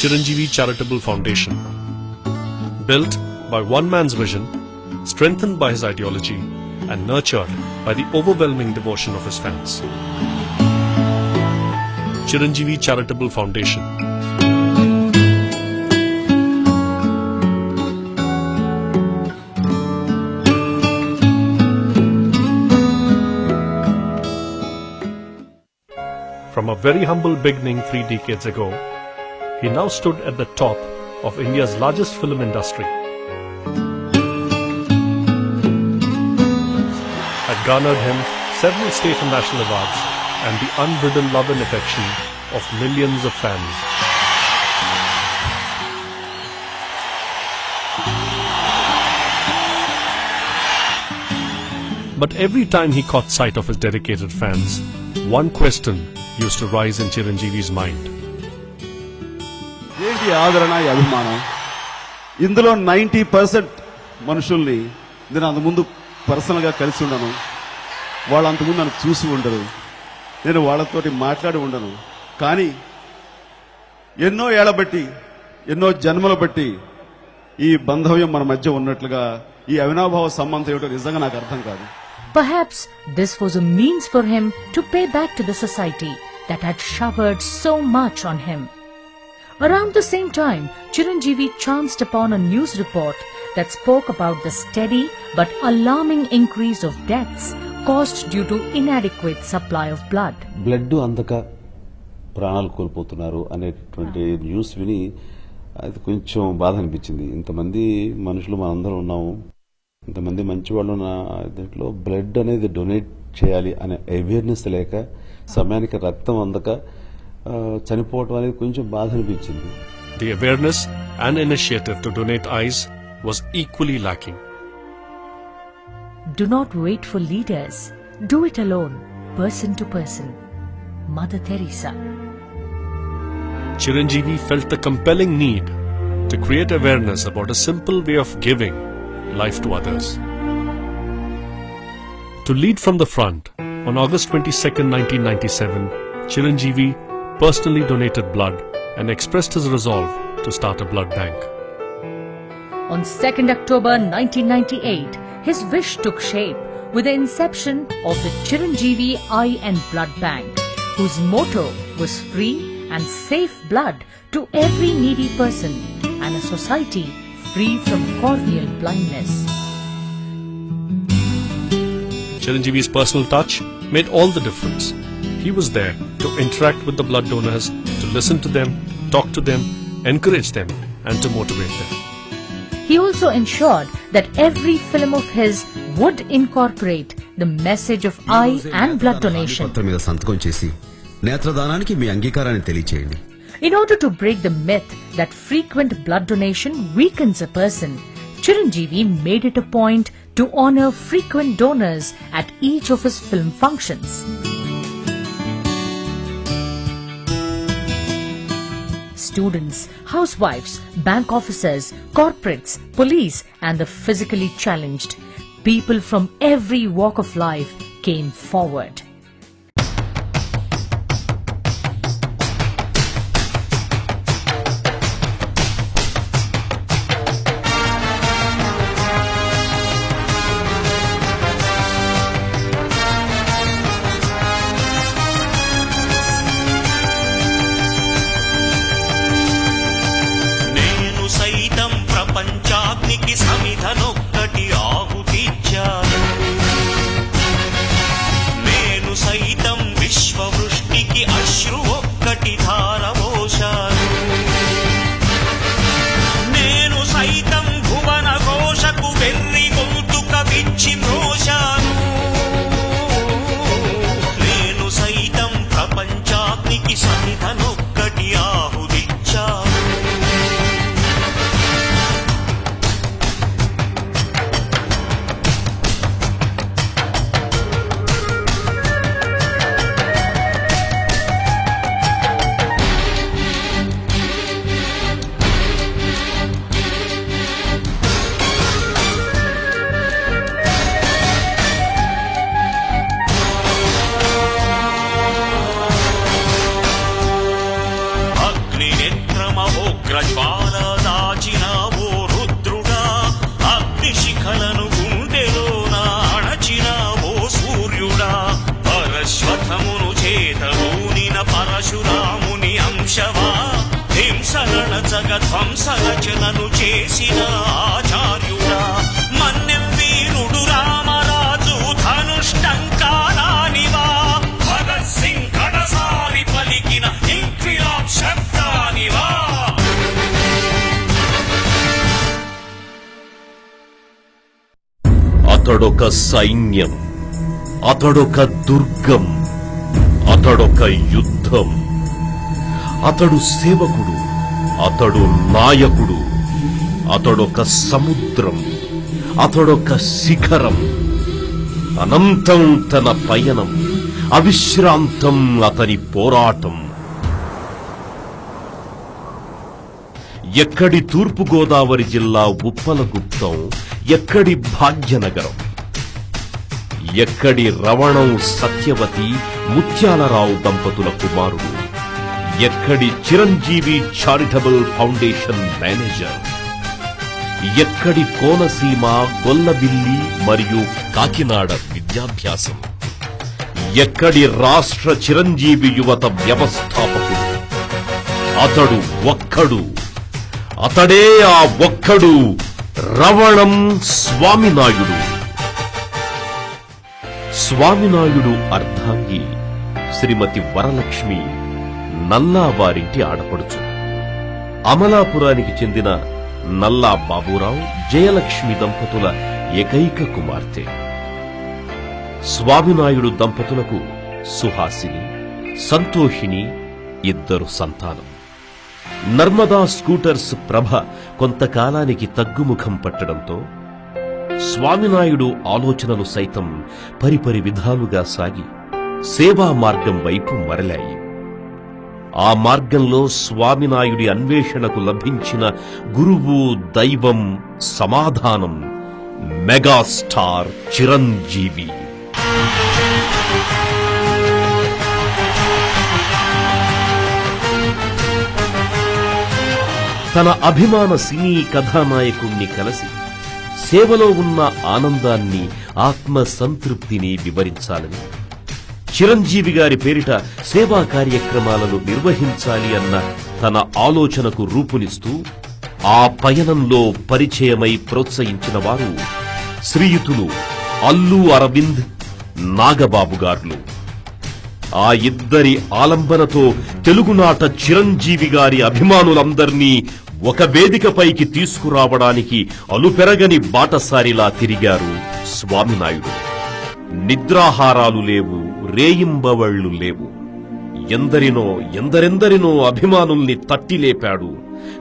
Chiranjeevi Charitable Foundation. Built by one man's vision, strengthened by his ideology, and nurtured by the overwhelming devotion of his fans. Chiranjeevi Charitable Foundation. From a very humble beginning 3 decades ago, he now stood at the top of India's largest film industry. Had garnered him several state and national awards and the unbridled love and affection of millions of fans. But every time he caught sight of his dedicated fans, one question used to rise in Chiranjeevi's mind. ఏంటి ఆదరణ ఈ అభిమానం? ఇందులో 90% మనుషుల్ని నేను అంతకుముందు పర్సనల్గా కలిసి ఉండను, వాళ్ళు అంతకుముందు నన్ను చూసి ఉండరు, నేను వాళ్ళతోటి మాట్లాడి ఉండను. కానీ ఎన్నో ఏళ్ల బట్టి, ఎన్నో జన్మల బట్టి ఈ బంధవ్యం మన మధ్య ఉన్నట్లుగా ఈ అవినాభావ సంబంధం ఏమిటో నిజంగా నాకు అర్థం కాదు. Perhaps this was a means for him to pay back to the society that had showered so much on him. Around the same time, Chiranjeevi chanced upon a news report that spoke about the steady but alarming increase of deaths caused due to inadequate supply of blood. Blood అందక ప్రాణాలు కోల్పోతున్నారు అనేటువంటి news విని అది కొంచెం బాధ అనిపించింది. ఇంతమంది మనుషులు మనందరం ఉన్నాము, ఇంతమంది మంచి వాళ్ళు ఉన్న దీంట్లో బ్లడ్ అనేది డొనేట్ చేయాలి అనే అవేర్నెస్ లేక సమయానికి రక్తం అందక చనిపోవటం అనేది కొంచెం బాధ అనిపించింది. The awareness and initiative to donate eyes was equally lacking. Do not wait for leaders. Do it alone, person to person. Mother Teresa. Chiranjeevi felt the compelling need to create awareness about a simple way of giving life to others. To lead from the front, on August 22, 1997, Chiranjeevi personally donated blood and expressed his resolve to start a blood bank. On 2nd October 1998, his wish took shape with the inception of the Chiranjeevi Eye and Blood Bank, whose motto was free and safe blood to every needy person and a society free from corneal blindness. Chiranjeevi's personal touch made all the difference. He was there to interact with the blood donors, to listen to them, talk to them, encourage them, and to motivate them. He also ensured that every film of his would incorporate the message of eye and blood donation. మీద సంతకం చేసి నేత్రదానానికి మీ అంగీకారాన్ని తెలియచేయండి. In order to break the myth that frequent blood donation weakens a person, Chiranjeevi made it a point to honor frequent donors at each of his film functions. Students, housewives, bank officers, corporates, police, and the physically challenged, people from every walk of life came forward. ప్రపంచాగ్నికి సమిధనొక్కటి ఆహుతిచ్చాను, నేను ఉగ్రజ్వాల దాచిన ఓ రుద్రుడా, అగ్నిశిఖలను గుండెలోన అణచిన ఓ సూర్యుడా, పరశ్వథమును చేతలూనిన పరశురాముని అంశవా, హింసలణచగ ధ్వంసరచనను చేసిన ఆచార్యుడా, మన్నెం వీరుడు రామరాజు ధనుష్టంకారానివా, భగత్ సింగ్ కడసారి పలికిన ఇంక్విలాబ్ శబ్దానివా. అతడొక సైన్యం, అతడొక దుర్గం, అతడొక యుద్ధం. అతడు సేవకుడు, అతడు నాయకుడు, అతడొక సముద్రం, అతడొక శిఖరం. అనంతం తన పయనం, అవిశ్రాంతం అతని పోరాటం. ఎక్కడి తూర్పుగోదావరి జిల్లా ఉప్పలగుప్తం, ఎక్కడి భాగ్యనగరం, ఎక్కడి రవణం సత్యవతి ముత్యాలరావు దంపతుల కుమారుడు, ఎక్కడి చిరంజీవి చారిటబుల్ ఫౌండేషన్ మేనేజర్, ఎక్కడి కోనసీమ గొల్లబిల్లి మరియు కాకినాడ విద్యాభ్యాసం, ఎక్కడి రాష్ట్ర చిరంజీవి యువత వ్యవస్థాపకుడు. అతడు ఒక్కడు, అతడే ఆ ఒక్కడు, రవణం స్వామినాయుడు. స్వామినాయుడు అర్ధాంగి శ్రీమతి వరలక్ష్మి నల్లా వారింటి ఆడపడుచు. అమలాపురానికి చెందిన నల్లా బాబురావు జయలక్ష్మి దంపతుల ఏకైక కుమార్తె. స్వామినాయుడు దంపతులకు సుహాసిని, సంతోషిని ఇద్దరు సంతానం. నర్మదా స్కూటర్స్ ప్రభ కొంతకాలానికి తగ్గుముఖం పట్టడంతో స్వామినాయుడు ఆలోచనలు సైతం పరిపరి విధాలుగా సాగి సేవా మార్గం వైపు మరలాయి. ఆ మార్గంలో స్వామినాయుడి అన్వేషణకు లభించిన గురువు, దైవం, సమాధానం మెగాస్టార్ చిరంజీవి. తన అభిమాన సినీ కథానాయకుణ్ణి కలిసి సేవలో ఉన్న ఆనందాన్ని, ఆత్మ సంతృప్తిని వివరించాలని, చిరంజీవి గారి పేరిట సేవా కార్యక్రమాలను నిర్వహించాలి అన్న తన ఆలోచనకు రూపునిస్తూ ఆ పయనంలో పరిచయమై ప్రోత్సహించిన వారు శ్రీయుతులు అల్లు అరవింద్, నాగబాబు గార్లు. ఆ ఇద్దరి ఆలంబనతో తెలుగునాట చిరంజీవి గారి అభిమానులందర్నీ ఒక వేదికపైకి తీసుకురావడానికి అలుపెరగని బాటసారిలా తిరిగారు స్వామినాయుడు. నిద్రాహారాలు లేవు, రేయింబవళ్లు లేవు. ఎందరెందరినో అభిమానుల్ని తట్టిలేపాడు.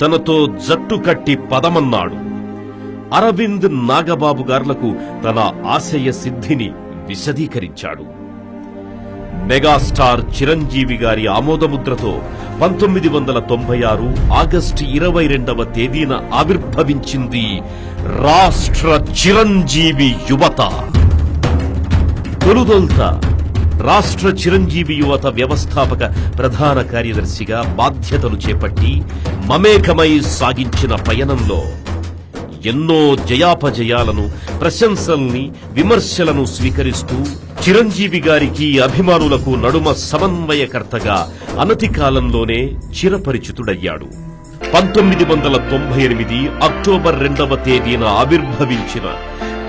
తనతో జట్టు కట్టి పదమన్నాడు. అరవింద్, నాగబాబు గార్లకు తన ఆశయ సిద్ధిని విశదీకరించాడు. మెగాస్టార్ చిరంజీవి గారి ఆమోదముద్రతో 1996 ఆగస్టు 22వ తేదీన ఆవిర్భవించింది రాష్ట్ర చిరంజీవి యువత. తొలుదొల్త రాష్ట్ర చిరంజీవి యువత వ్యవస్థాపక ప్రధాన కార్యదర్శిగా బాధ్యతలు చేపట్టి మమేకమై సాగించిన పయనంలో ఎన్నో జయాపజయాలను, ప్రశంసల్ని, విమర్శలను స్వీకరిస్తూ చిరంజీవి గారికి అభిమానులకు నడుమ సమన్వయకర్తగా అనతి కాలంలోనే చిరపరిచితుడయ్యాడు. 1998 అక్టోబర్ 2వ తేదీన ఆవిర్భవించిన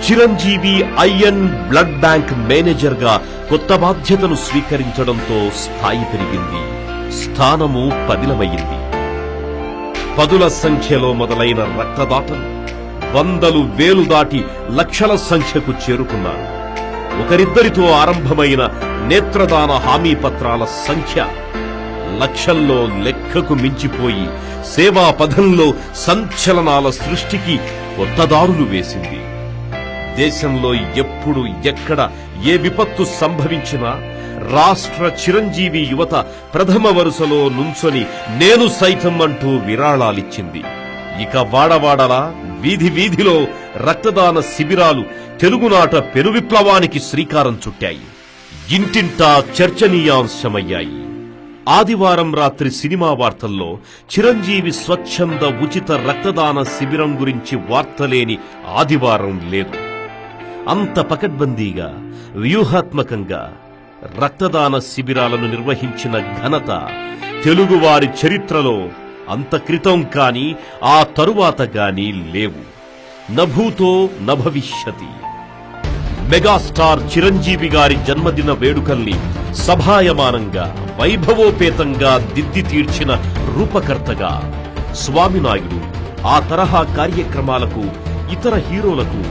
Chiranjeevi eye and blood bank manager గా కొత్త బాధ్యతలు స్వీకరించడంతో స్థాయి పెరిగింది, స్థానము పదిలమయ్యింది. పదుల సంఖ్యలో మొదలైన రక్తదాతలు వందలు, వేలు దాటి లక్షల సంఖ్యకు చేరుకున్నారు. ఒకరిద్దరితో ఆరంభమైన నేత్రదాన హామీ పత్రాల సంఖ్య లక్షల్లో లెక్కకు మించిపోయి సేవా పథంలో సంచలనాల సృష్టికి కొత్త దారులు వేసింది. దేశంలో ఎప్పుడు, ఎక్కడ ఏ విపత్తు సంభవించినా రాష్ట్ర చిరంజీవి యువత ప్రథమ వరుసలో నుంచొని నేను సైతం అంటూ విరాళాలిచ్చింది. ఇక వాడవాడలా, వీధి వీధిలో రక్తదాన శిబిరాలు తెలుగునాట పెను విప్లవానికి శ్రీకారం చుట్టాయి. ఇంటింటా చర్చనీయాంశమయ్యాయి. ఆదివారం రాత్రి సినిమా వార్తల్లో చిరంజీవి స్వచ్ఛంద ఉచిత రక్తదాన శిబిరం గురించి వార్తలేని ఆదివారం లేదు. అంత పకడ్బందీగా వ్యూహాత్మకంగా రక్తదాన శిబిరాలను నిర్వహించిన ఘనత తెలుగువారి చరిత్రలో అంత క్రితం కాని ఆ తరువాత గాని లేవు. నభూతో నభవిష్యతి. మెగాస్టార్ చిరంజీవి గారి జన్మదిన వేడుకల్ని సభాయమానంగా వైభవోపేతంగా దిద్ది తీర్చిన రూపకర్తగా స్వామినాయుడు ఆ తరహా కార్యక్రమాలకు ఇతర హీరోలకు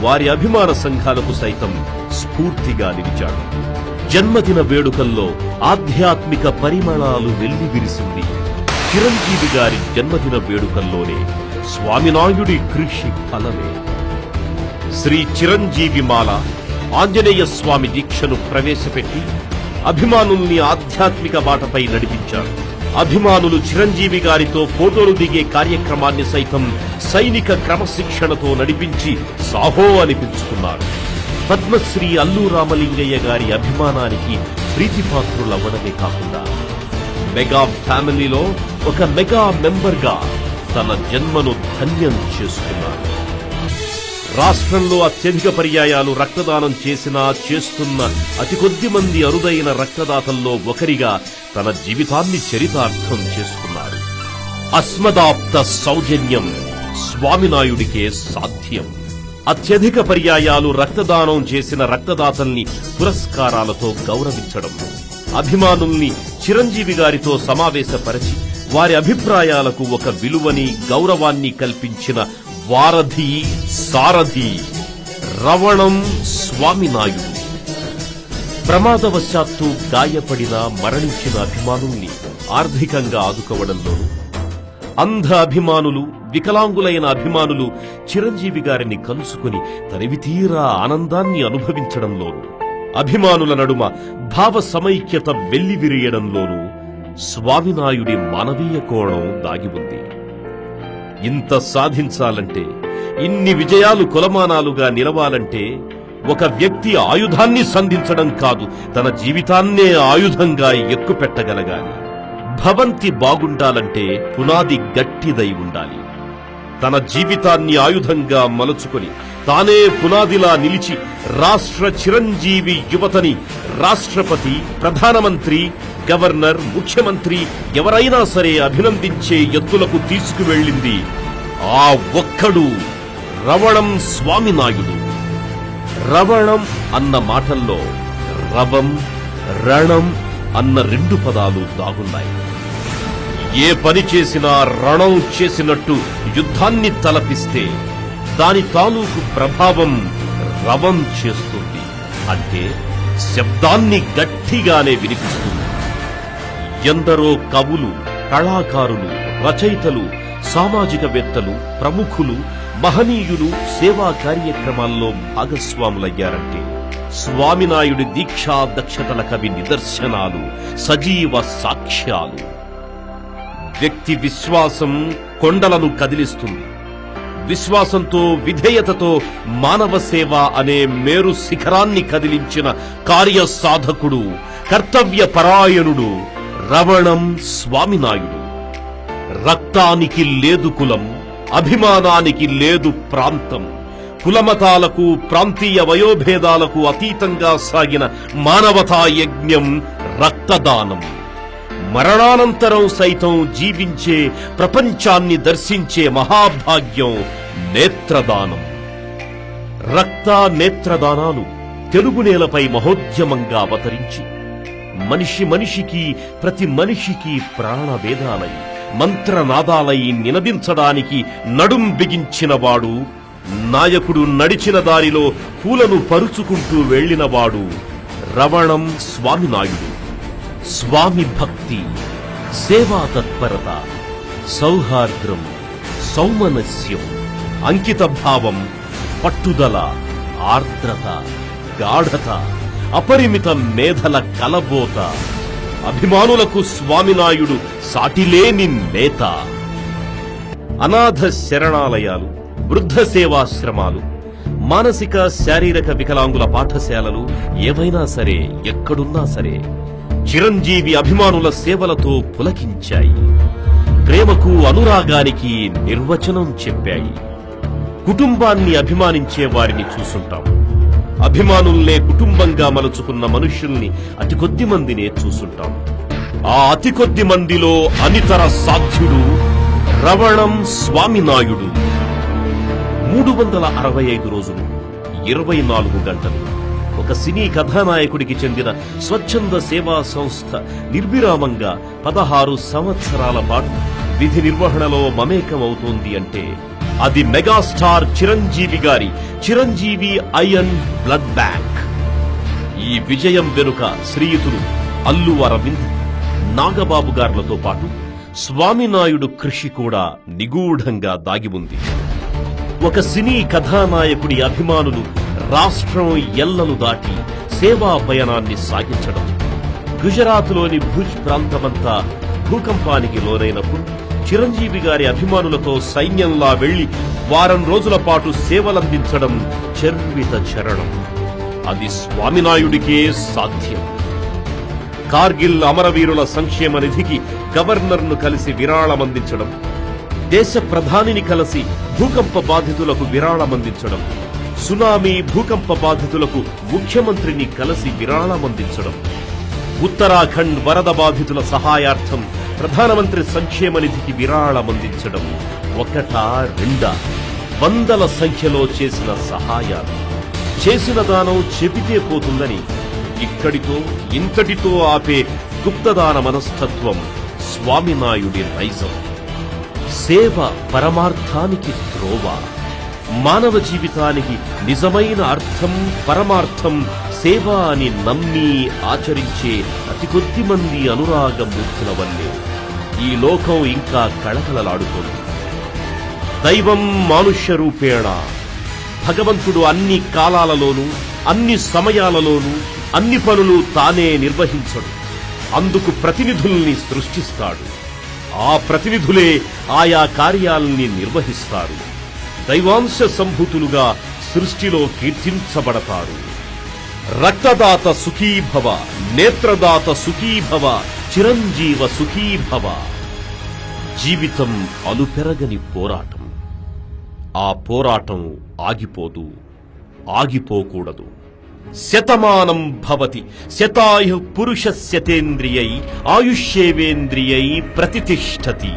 వారి అభిమాన సంఘాలకు సైతం స్ఫూర్తిగా నిలిచాడు. జన్మదిన వేడుకల్లో ఆధ్యాత్మిక పరిమళాలు వెల్లివిరిసింది చిరంజీవి గారి జన్మదిన వేడుకల్లోనే స్వామినాయుడి కృషి ఫలమే. శ్రీ చిరంజీవి మాల ఆంజనేయ స్వామి దీక్షను ప్రవేశపెట్టి అభిమానుల్ని ఆధ్యాత్మిక బాటపై నడిపించారు. అభిమానులు చిరంజీవి గారితో ఫోటోలు దిగే కార్యక్రమాన్ని సైతం సైనిక క్రమశిక్షణతో నడిపించి సాహో అనిపించుకున్నారు. పద్మశ్రీ అల్లు రామలింగయ్య గారి అభిమానానికి ప్రీతిపాత్రులవ్వడమే కాకుండా మెగా ఫ్యామిలీలో ఒక మెగా మెంబర్గా తన జన్మను ధన్యం చేసుకున్నారు. రాష్ట్రంలో అత్యధిక పర్యాయాలు రక్తదానం చేస్తున్న అతి కొద్ది మంది అరుదైన రక్తదాతల్లో ఒకరిగా తన జీవితాన్ని చరితార్థం చేసుకున్నారు. అస్మదాప్త సౌజన్యం స్వామినాయుడికే సాధ్యం. అత్యధిక పర్యాయాలు రక్తదానం చేసిన రక్తదాతల్ని పురస్కారాలతో గౌరవించడం, అభిమానుల్ని చిరంజీవి గారితో సమావేశపరిచి వారి అభిప్రాయాలకు ఒక విలువని గౌరవాన్ని కల్పించిన వారధి సారథి రవణం స్వామినాయుడు. ప్రమాదవశాత్తు గాయపడిన మరణించిన అభిమానుల్ని ఆర్థికంగా ఆదుకోవడంలోనూ, అంధ అభిమానులు వికలాంగులైన అభిమానులు చిరంజీవి గారిని కలుసుకుని తనివితీరా ఆనందాన్ని అనుభవించడంలోనూ, అభిమానుల నడుమ భావ సమైక్యత వెల్లివిరియడంలోనూ స్వామినాయుడి మానవీయ కోణం దాగి ఉంది. ఇంత సాధించాలంటే, ఇన్ని విజయాలు కొలమానాలుగా నిలవాలంటే ఒక వ్యక్తి ఆయుధాన్ని సంధించడం కాదు, తన జీవితాన్నే ఆయుధంగా ఎక్కుపెట్టగలగాలి. భవంతి బాగుండాలంటే పునాది గట్టిదై ఉండాలి. తన జీవితాన్ని ఆయుధంగా మలుచుకొని తానే పునాదిలా నిలిచి రాష్ట్ర చిరంజీవి యువతని రాష్ట్రపతి, ప్రధానమంత్రి, గవర్నర్, ముఖ్యమంత్రి ఎవరైనా సరే అభినందించే ఎత్తులకు తీసుకువెళ్ళింది ఆ ఒక్కడు రవణం స్వామినాయుడు. రవణం అన్న మాటల్లో రవం, రణం అన్న రెండు పదాలు దాగున్నాయి. ఏ పని చేసినా రణం చేసినట్టు యుద్ధాన్ని తలపిస్తే దాని తాలూకు ప్రభావం రవం చేస్తుంది. అంటే శబ్దాన్ని గట్టిగానే వినిపిస్తుంది. ఎందరో కవులు, కళాకారులు, రచయితలు, సామాజికవేత్తలు, ప్రముఖులు, మహనీయులు సేవా కార్యక్రమాల్లో భాగస్వాములయ్యారంటే స్వామినాయుడి దీక్షా దక్షతల కవి నిదర్శనాలు, సజీవ సాక్ష్యాలు. వ్యక్తి విశ్వాసం కొండలను కదిలిస్తుంది. విశ్వాసంతో, విధేయతతో మానవ సేవ అనే మేరు శిఖరాన్ని కదిలించిన కార్యసాధకుడు, కర్తవ్య పరాయణుడు రవణం స్వామినాయుడు. రక్తానికి లేదు కులం, అభిమానానికి లేదు ప్రాంతం. కులమతాలకు, ప్రాంతీయ వయోభేదాలకు అతీతంగా సాగిన మానవతా యజ్ఞం రక్తదానం. మరణానంతరం సైతం జీవించే, ప్రపంచాన్ని దర్శించే మహాభాగ్యం నేత్రదానం. రక్త నేత్రదానాలు తెలుగు నేలపై మహోద్యమంగా అవతరించి మనిషి మనిషికి, ప్రతి మనిషికి ప్రాణవేదాలై, మంత్రనాదాలై నినదించడానికి నడుం బిగించినవాడు, నాయకుడు నడిచిన దారిలో పూలను పరుచుకుంటూ వెళ్లినవాడు రవణం స్వామినాయుడు. స్వామి భక్తి, సేవా తత్పరత, సౌహార్ద్రం, సౌమనస్యం, అంకిత భావం, పట్టుదల, ఆర్ద్రత, గాఢత, అపరిమిత మేధల కలబోత. అభిమానులకు స్వామినాయుడు సాటిలేని నేత. అనాథ శరణాలయాలు, వృద్ధ సేవాశ్రమాలు, మానసిక శారీరక వికలాంగుల పాఠశాలలు ఏవైనా సరే, ఎక్కడున్నా సరే చిరంజీవి అభిమానుల సేవలతో పులకించాయి. ప్రేమకు అనురాగానికి నిర్వచనం చెప్పాయి. కుటుంబాన్ని అభిమానించే వారిని చూసుంటాం. అభిమానుల్నే కుటుంబంగా మలుచుకున్న మనుష్యుల్ని అతి కొద్ది మందినే చూసుంటాం. ఆ అతి కొద్ది మందిలో అనితర సాధ్యుడు రవణం స్వామినాయుడు. 365 రోజులు 24 గంటలు ఒక సినీ కథానాయకుడికి చెందిన స్వచ్ఛంద సేవా సంస్థ నిర్విరామంగా 16 సంవత్సరాల పాటు విధి నిర్వహణలో మమేకమవుతోంది అంటే అది మెగాస్టార్ చిరంజీవి గారి చిరంజీవి ఐరన్ బ్లడ్ బ్యాంక్. ఈ విజయం వెనుక శ్రీయుతులు అల్లు అరవింద్, నాగబాబు గార్లతో పాటు స్వామినాయుడు కృషి కూడా నిగూఢంగా దాగి ఉంది. ఒక సినీ కథానాయకుడి అభిమానులు రాష్ట్రం ఎల్లలు దాటి సేవా పయనాన్ని సాగించడం. గుజరాత్లోని భుజ్ ప్రాంతమంతా భూకంపానికి లోనైనప్పుడు చిరంజీవి గారి అభిమానులతో సైన్యంలా వెళ్లి వారం రోజుల పాటు సేవలందించడం చర్విత చరణం. అది స్వామినాయుడికే సాధ్యం. కార్గిల్ అమరవీరుల సంక్షేమ నిధికి గవర్నర్ను కలిసి విరాళమందించడం, దేశ ప్రధానిని కలిసి భూకంప బాధితులకు విరాళమందించడం, సునామీ భూకంప బాధితులకు ముఖ్యమంత్రిని కలిసి విరాళమందించడం, ఉత్తరాఖండ్ వరద బాధితుల సహాయార్థం ప్రధానమంత్రి సంక్షేమ నిధికి విరాళమందించడం ఒకటా రెండా, వందల సంఖ్యలో చేసిన సహాయాలు. చేసిన దానం చెబితే పోతుందని ఇక్కడితో ఇంతటితో ఆపే గుప్తదాన మనస్తత్వం స్వామినాయుడి నైజం. సేవ పరమార్థానికి త్రోవ. మానవ జీవితానికి నిజమైన అర్థం పరమార్థం సేవ అని నమ్మి ఆచరించే అతి కొద్ది మంది అనురాగమూర్తుల వల్లే ఈ లోకం ఇంకా కళకళలాడుతోంది. దైవం మానుష్య రూపేణ. భగవంతుడు అన్ని కాలాలలోనూ అన్ని సమయాలలోనూ అన్ని పనులు తానే నిర్వహించడు. అందుకు ప్రతినిధుల్ని సృష్టిస్తాడు. ఆ ప్రతినిధులే ఆయా కార్యాల్ని నిర్వహిస్తారు. దైవాంశ సంభూతులుగా సృష్టిలో కీర్తించబడతారు. రక్తదాత సుఖీభవ, నేత్రదాత సుఖీభవ, చిరంజీవ సుఖీభవ. జీవితం అలుపెరగని పోరాటం. ఆ పోరాటం ఆగిపోదు, ఆగిపోకూడదు. శతమానం భవతి శతాయు పురుషస్యతేంద్రియై ఆయుష్యేవేంద్రియై ప్రతితిష్ఠతి.